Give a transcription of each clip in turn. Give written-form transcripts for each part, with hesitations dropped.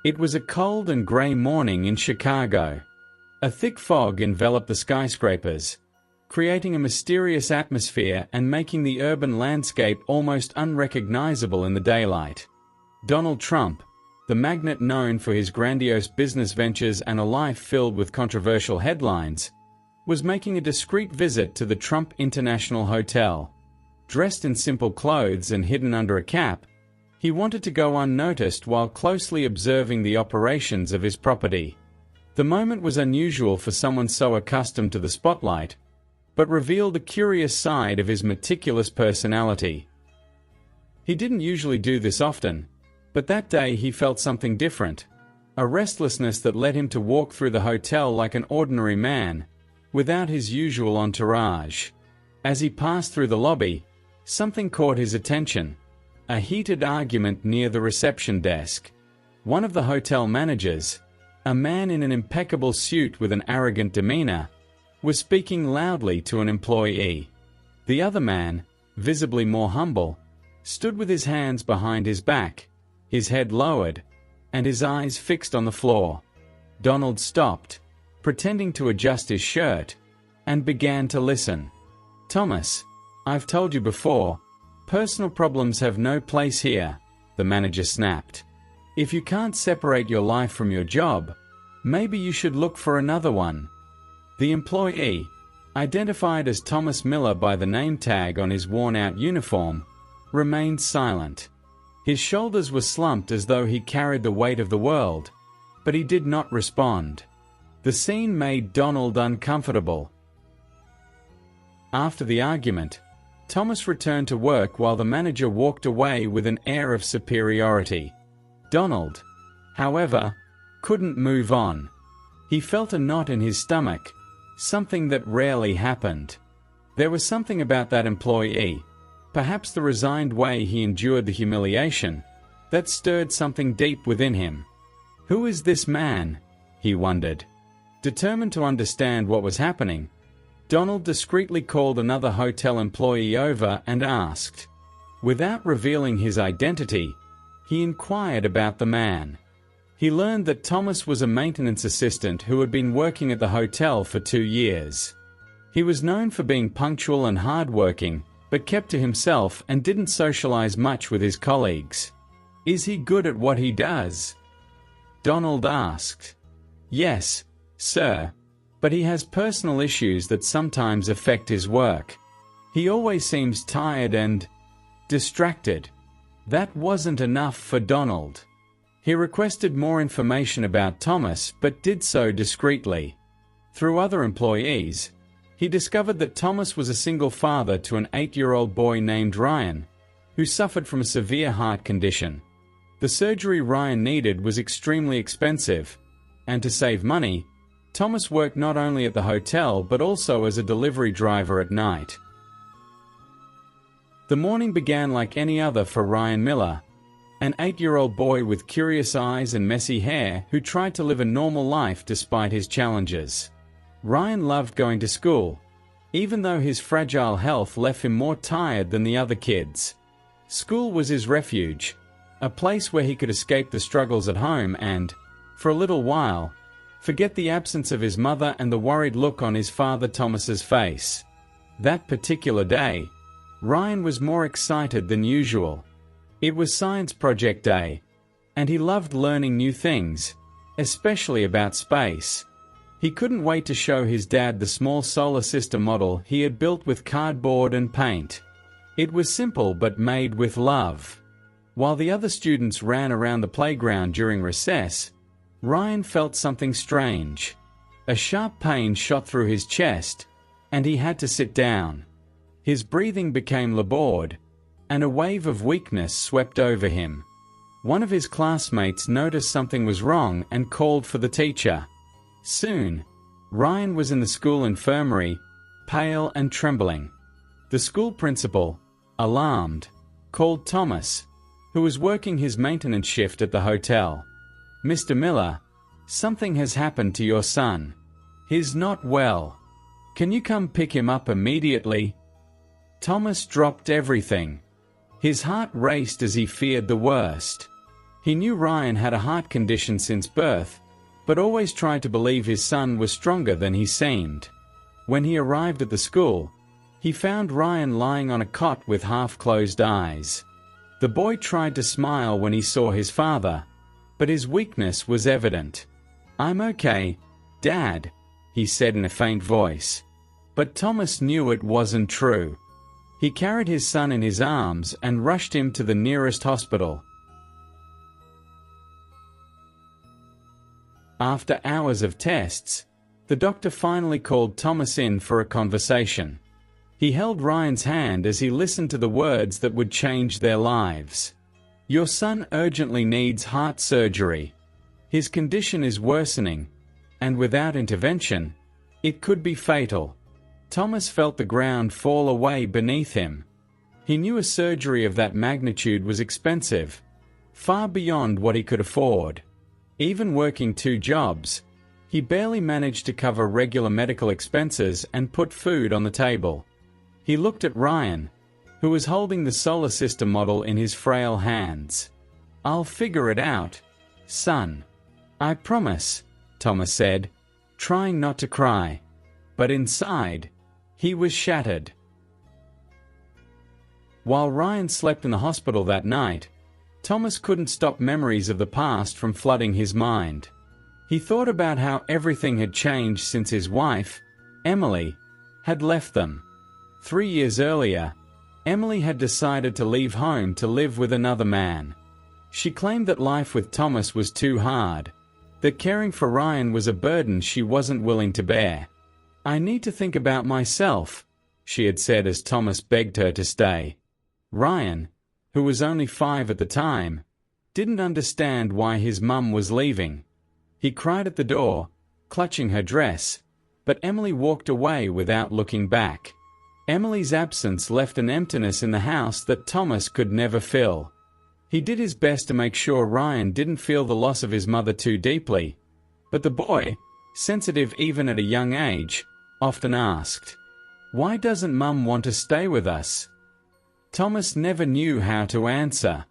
It was a cold and grey morning in Chicago. A thick fog enveloped the skyscrapers, creating a mysterious atmosphere and making the urban landscape almost unrecognizable in the daylight. Donald Trump, the magnate known for his grandiose business ventures and a life filled with controversial headlines, was making a discreet visit to the Trump International Hotel. Dressed in simple clothes and hidden under a cap, he wanted to go unnoticed while closely observing the operations of his property. The moment was unusual for someone so accustomed to the spotlight, but revealed a curious side of his meticulous personality. He didn't usually do this often, but that day he felt something different, a restlessness that led him to walk through the hotel like an ordinary man, without his usual entourage. As he passed through the lobby, something caught his attention, a heated argument near the reception desk. One of the hotel managers, a man in an impeccable suit with an arrogant demeanor, was speaking loudly to an employee. The other man, visibly more humble, stood with his hands behind his back, his head lowered, and his eyes fixed on the floor. Donald stopped, pretending to adjust his shirt, and began to listen. "Thomas, I've told you before, personal problems have no place here," the manager snapped. "If you can't separate your life from your job, maybe you should look for another one." The employee, identified as Thomas Miller by the name tag on his worn-out uniform, remained silent. His shoulders were slumped as though he carried the weight of the world, but he did not respond. The scene made Donald uncomfortable. After the argument, Thomas returned to work while the manager walked away with an air of superiority. Donald, however, couldn't move on. He felt a knot in his stomach, something that rarely happened. There was something about that employee, perhaps the resigned way he endured the humiliation, that stirred something deep within him. Who is this man? He wondered. Determined to understand what was happening, Donald discreetly called another hotel employee over and asked. Without revealing his identity, he inquired about the man. He learned that Thomas was a maintenance assistant who had been working at the hotel for 2 years. He was known for being punctual and hardworking, but kept to himself and didn't socialize much with his colleagues. "Is he good at what he does?" Donald asked. "Yes, sir, but he has personal issues that sometimes affect his work. He always seems tired and distracted." That wasn't enough for Donald. He requested more information about Thomas but did so discreetly. Through other employees, he discovered that Thomas was a single father to an 8-year-old boy named Ryan, who suffered from a severe heart condition. The surgery Ryan needed was extremely expensive, and to save money, Thomas worked not only at the hotel but also as a delivery driver at night. The morning began like any other for Ryan Miller, an 8-year-old boy with curious eyes and messy hair who tried to live a normal life despite his challenges. Ryan loved going to school, even though his fragile health left him more tired than the other kids. School was his refuge, a place where he could escape the struggles at home and, for a little while, forget the absence of his mother and the worried look on his father Thomas's face. That particular day, Ryan was more excited than usual. It was science project day, and he loved learning new things, especially about space. He couldn't wait to show his dad the small solar system model he had built with cardboard and paint. It was simple but made with love. While the other students ran around the playground during recess, Ryan felt something strange. A sharp pain shot through his chest, and he had to sit down. His breathing became labored, and a wave of weakness swept over him. One of his classmates noticed something was wrong and called for the teacher. Soon, Ryan was in the school infirmary, pale and trembling. The school principal, alarmed, called Thomas, who was working his maintenance shift at the hotel. "Mr. Miller, something has happened to your son. He's not well. Can you come pick him up immediately?" Thomas dropped everything. His heart raced as he feared the worst. He knew Ryan had a heart condition since birth, but always tried to believe his son was stronger than he seemed. When he arrived at the school, he found Ryan lying on a cot with half-closed eyes. The boy tried to smile when he saw his father, but his weakness was evident. "I'm okay, Dad," he said in a faint voice. But Thomas knew it wasn't true. He carried his son in his arms and rushed him to the nearest hospital. After hours of tests, the doctor finally called Thomas in for a conversation. He held Ryan's hand as he listened to the words that would change their lives. "Your son urgently needs heart surgery. His condition is worsening, and without intervention, it could be fatal." Thomas felt the ground fall away beneath him. He knew a surgery of that magnitude was expensive, far beyond what he could afford. Even working 2 jobs, he barely managed to cover regular medical expenses and put food on the table. He looked at Ryan, who was holding the solar system model in his frail hands. "I'll figure it out, son. I promise," Thomas said, trying not to cry. But inside, he was shattered. While Ryan slept in the hospital that night, Thomas couldn't stop memories of the past from flooding his mind. He thought about how everything had changed since his wife, Emily, had left them. 3 years earlier, Emily had decided to leave home to live with another man. She claimed that life with Thomas was too hard, that caring for Ryan was a burden she wasn't willing to bear. "I need to think about myself," she had said as Thomas begged her to stay. Ryan, who was only 5 at the time, didn't understand why his mum was leaving. He cried at the door, clutching her dress, but Emily walked away without looking back. Emily's absence left an emptiness in the house that Thomas could never fill. He did his best to make sure Ryan didn't feel the loss of his mother too deeply, but the boy, sensitive even at a young age, often asked, "Why doesn't Mum want to stay with us?" Thomas never knew how to answer.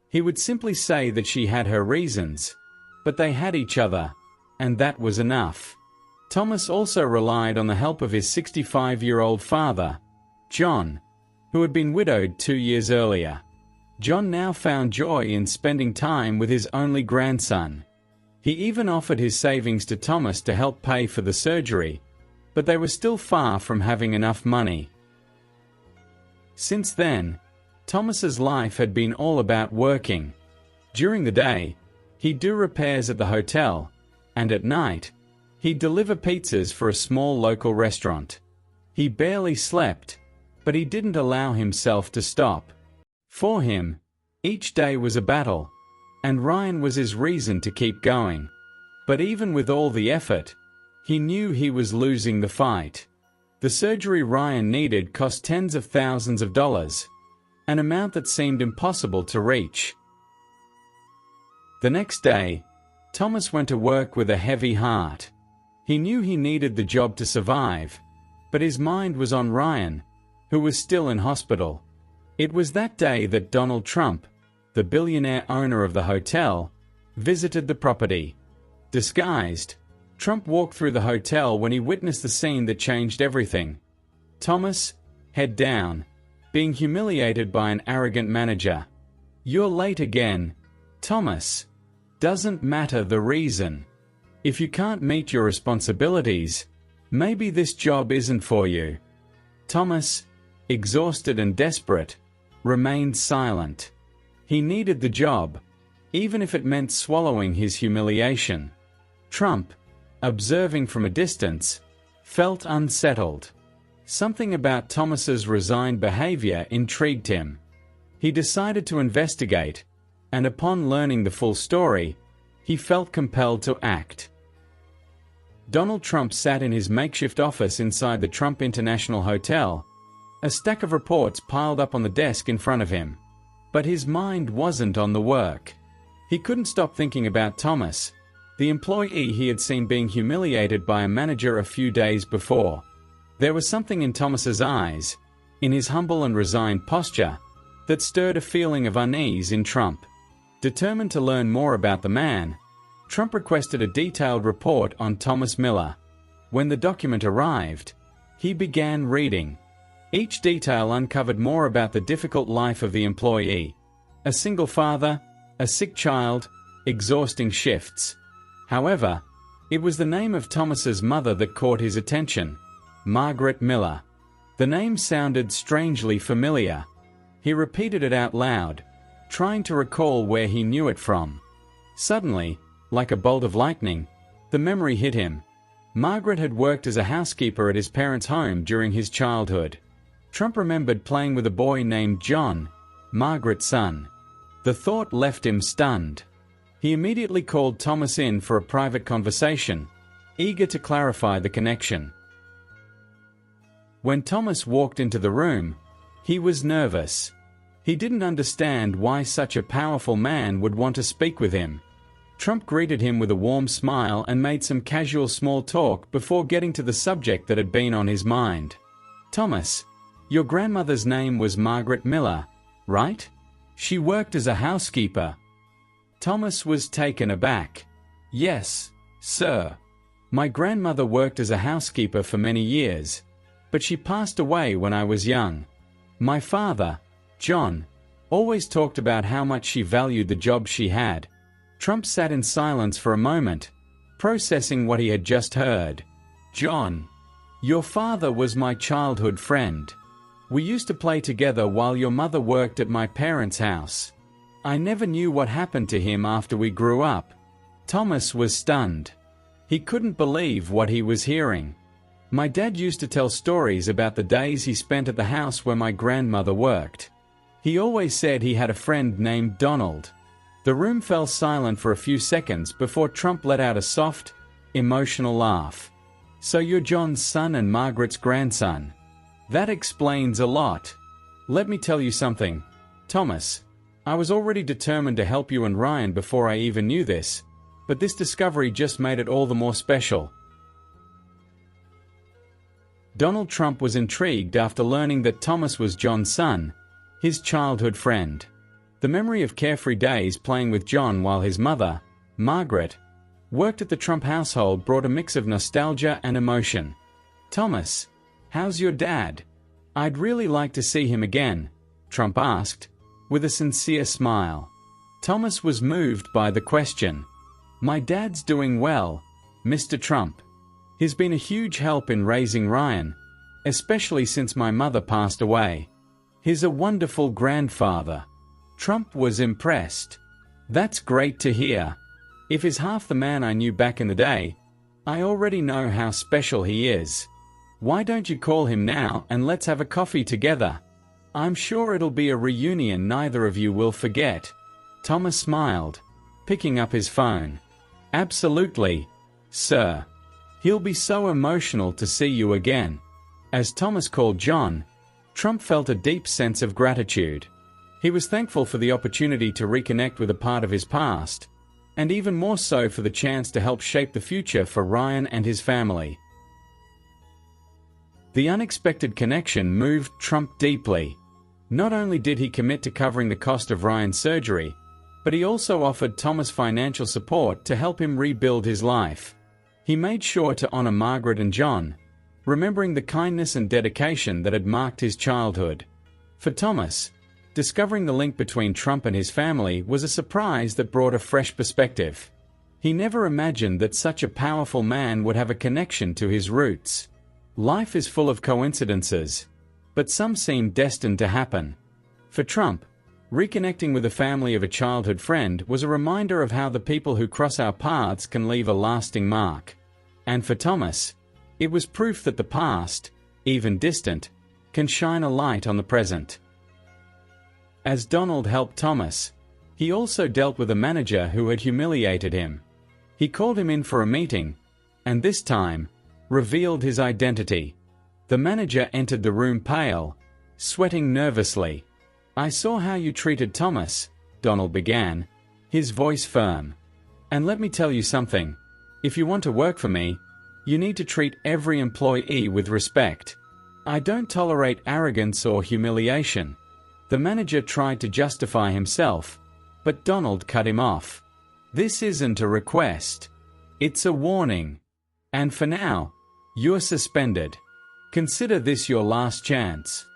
He would simply say that she had her reasons, but they had each other, and that was enough. Thomas also relied on the help of his 65-year-old father, John, who had been widowed 2 years earlier. John now found joy in spending time with his only grandson. He even offered his savings to Thomas to help pay for the surgery, but they were still far from having enough money. Since then, Thomas's life had been all about working. During the day, he'd do repairs at the hotel, and at night, he'd deliver pizzas for a small local restaurant. He barely slept, but he didn't allow himself to stop. For him, each day was a battle, and Ryan was his reason to keep going. But even with all the effort, he knew he was losing the fight. The surgery Ryan needed cost tens of thousands of dollars, an amount that seemed impossible to reach. The next day, Thomas went to work with a heavy heart. He knew he needed the job to survive, but his mind was on Ryan, who was still in hospital. It was that day that Donald Trump, the billionaire owner of the hotel, visited the property. Disguised, Trump walked through the hotel when he witnessed the scene that changed everything. Thomas, head down, being humiliated by an arrogant manager. "You're late again, Thomas. Doesn't matter the reason. If you can't meet your responsibilities, maybe this job isn't for you." Thomas, exhausted and desperate, remained silent. He needed the job, even if it meant swallowing his humiliation. Trump, observing from a distance, felt unsettled. Something about Thomas's resigned behavior intrigued him. He decided to investigate, and upon learning the full story, he felt compelled to act. Donald Trump sat in his makeshift office inside the Trump International Hotel, a stack of reports piled up on the desk in front of him. But his mind wasn't on the work. He couldn't stop thinking about Thomas, the employee he had seen being humiliated by a manager a few days before. There was something in Thomas's eyes, in his humble and resigned posture, that stirred a feeling of unease in Trump. Determined to learn more about the man, Trump requested a detailed report on Thomas Miller. When the document arrived, he began reading. Each detail uncovered more about the difficult life of the employee. A single father, a sick child, exhausting shifts. However, it was the name of Thomas's mother that caught his attention, Margaret Miller. The name sounded strangely familiar. He repeated it out loud, trying to recall where he knew it from. Suddenly, like a bolt of lightning, the memory hit him. Margaret had worked as a housekeeper at his parents' home during his childhood. Trump remembered playing with a boy named John, Margaret's son. The thought left him stunned. He immediately called Thomas in for a private conversation, eager to clarify the connection. When Thomas walked into the room, he was nervous. He didn't understand why such a powerful man would want to speak with him. Trump greeted him with a warm smile and made some casual small talk before getting to the subject that had been on his mind. "Thomas, your grandmother's name was Margaret Miller, right? She worked as a housekeeper." Thomas was taken aback. "Yes, sir. My grandmother worked as a housekeeper for many years, but she passed away when I was young. My father, John, always talked about how much she valued the job she had." Trump sat in silence for a moment, processing what he had just heard. "John, your father was my childhood friend. We used to play together while your mother worked at my parents' house. I never knew what happened to him after we grew up." Thomas was stunned. He couldn't believe what he was hearing. "My dad used to tell stories about the days he spent at the house where my grandmother worked. He always said he had a friend named Donald." The room fell silent for a few seconds before Trump let out a soft, emotional laugh. "So you're John's son and Margaret's grandson. That explains a lot. Let me tell you something, Thomas. I was already determined to help you and Ryan before I even knew this, but this discovery just made it all the more special." Donald Trump was intrigued after learning that Thomas was John's son, his childhood friend. The memory of carefree days playing with John while his mother, Margaret, worked at the Trump household brought a mix of nostalgia and emotion. "Thomas, how's your dad? I'd really like to see him again," Trump asked, with a sincere smile. Thomas was moved by the question. "My dad's doing well, Mr. Trump. He's been a huge help in raising Ryan, especially since my mother passed away. He's a wonderful grandfather." Trump was impressed. "That's great to hear. If he's half the man I knew back in the day, I already know how special he is. Why don't you call him now and let's have a coffee together? I'm sure it'll be a reunion neither of you will forget." Thomas smiled, picking up his phone. "Absolutely, sir. He'll be so emotional to see you again." As Thomas called John, Trump felt a deep sense of gratitude. He was thankful for the opportunity to reconnect with a part of his past, and even more so for the chance to help shape the future for Ryan and his family. The unexpected connection moved Trump deeply. Not only did he commit to covering the cost of Ryan's surgery, but he also offered Thomas financial support to help him rebuild his life. He made sure to honor Margaret and John, remembering the kindness and dedication that had marked his childhood. For Thomas, discovering the link between Trump and his family was a surprise that brought a fresh perspective. He never imagined that such a powerful man would have a connection to his roots. Life is full of coincidences, but some seem destined to happen. For Trump, reconnecting with the family of a childhood friend was a reminder of how the people who cross our paths can leave a lasting mark. And for Thomas, it was proof that the past, even distant, can shine a light on the present. As Donald helped Thomas, he also dealt with a manager who had humiliated him. He called him in for a meeting, and this time, revealed his identity. The manager entered the room pale, sweating nervously. "I saw how you treated Thomas," Donald began, his voice firm. "And let me tell you something. If you want to work for me, you need to treat every employee with respect. I don't tolerate arrogance or humiliation." The manager tried to justify himself, But Donald cut him off. "This isn't a request. It's a warning. And for now, you're suspended. Consider this your last chance."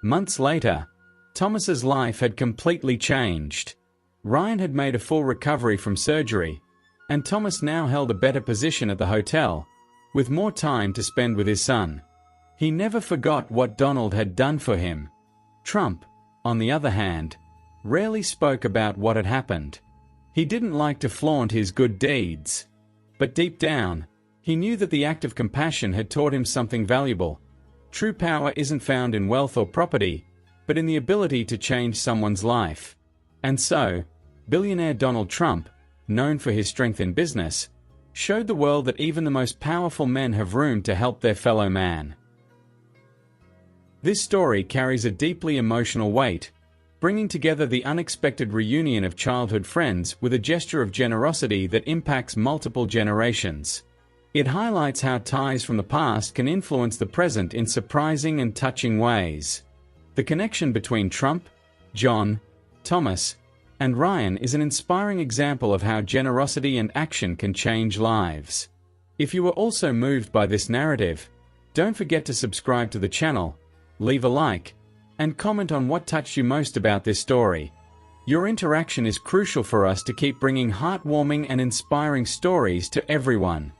Months later, Thomas's life had completely changed. Ryan had made a full recovery from surgery, and Thomas now held a better position at the hotel, with more time to spend with his son. He never forgot what Donald had done for him. Trump, on the other hand, rarely spoke about what had happened. He didn't like to flaunt his good deeds. But deep down, he knew that the act of compassion had taught him something valuable. True power isn't found in wealth or property, but in the ability to change someone's life. And so, billionaire Donald Trump, known for his strength in business, showed the world that even the most powerful men have room to help their fellow man. This story carries a deeply emotional weight, bringing together the unexpected reunion of childhood friends with a gesture of generosity that impacts multiple generations. It highlights how ties from the past can influence the present in surprising and touching ways. The connection between Trump, John, Thomas, and Ryan is an inspiring example of how generosity and action can change lives. If you were also moved by this narrative, don't forget to subscribe to the channel, leave a like, and comment on what touched you most about this story. Your interaction is crucial for us to keep bringing heartwarming and inspiring stories to everyone.